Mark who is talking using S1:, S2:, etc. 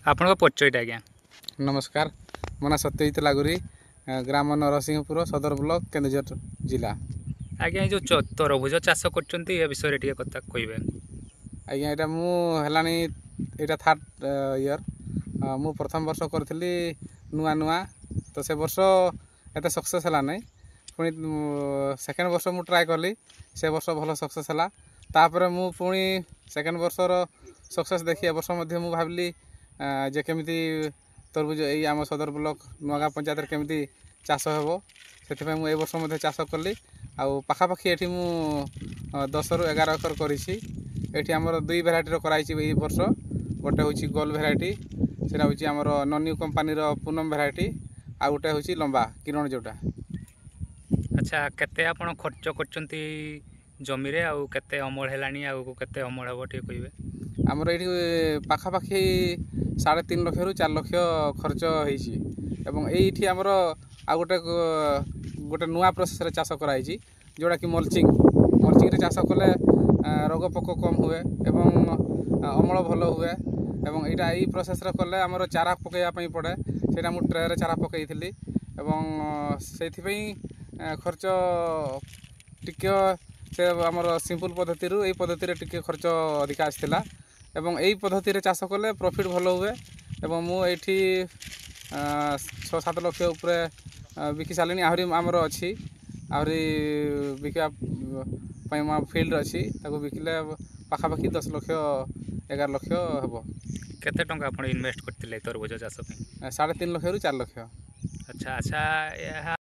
S1: आपण परिचयटा आज्ञा।
S2: नमस्कार, मो ना सत्यजित लागुरी, ग्राम नरसिंहपुर, सदर ब्लॉक, केन्दुझर जिला।
S1: आज्ञा जो तरभुज चाष कर विषय टे कथा कहे।
S2: आज्ञा यहाँ मुझे यहाँ थर्ड इयर मु प्रथम वर्ष करी नुआ नुआ तो से वर्ष एत सक्सेस है ना पुणी सेकेंड वर्ष मु ट्राए कली से वर्ष भल सक्सेस है तापर मु पुणी सेकेंड वर्षर सक्सेस देखी ए वर्ष मु भाविली जे केमी तरबुज यही आम सदर ब्लॉक नुआगाँ पंचायत केमी चाष हे से मुझे वर्ष चाष कली आखापाखि ये 10 ରୁ 11 एकर करी आमर दुई भेराइटर कराई वर्ष गोटे हूँ गोल भेराइटी से आमर नन्यू कंपानी पूनम भेराइटी आ गोटे हूँ लंबा किरण जोटा।
S1: अच्छा केते आपण खर्च करचंती जमी रे आउ केते अमल हेलानी आउ केते अमल हबो टे कहिबे।
S2: आमर ये पाखापाखि 3.5 लाख रु 4 लाख खर्च होईची एवं एठी आमर आ गोटे गोटे नुआ प्रोसेस रे चाष कराई जोड़ा कि मल्चिंग रे चाष कले रोग पोक कम हुए एवं अमल भल हुए एवं यहाँ यही प्रोसेस रे कले आमर चारा पकईवा पड़े से मुझे ट्रे रे चारा पकई थी एवं से खर्च टिके से आमर सिंपल पद्धति यही पद्धति टिके खर्च अधिका आसाला एवं यही पद्धति चाष कले प्रॉफिट भल हुए एवं मुझे 6-7 लाख उपरे बिकी सारे आहरी आमर अच्छी आहरी बिका फील्ड अच्छी बिकिले पाखापाखि 10 लाख 11 लाख हे।
S1: केते टंका आपण इन्वेस्ट करथिले तरबुज चाष पे?
S2: 3.5 लाख रु 4 लाख।
S1: अच्छा अच्छा, यह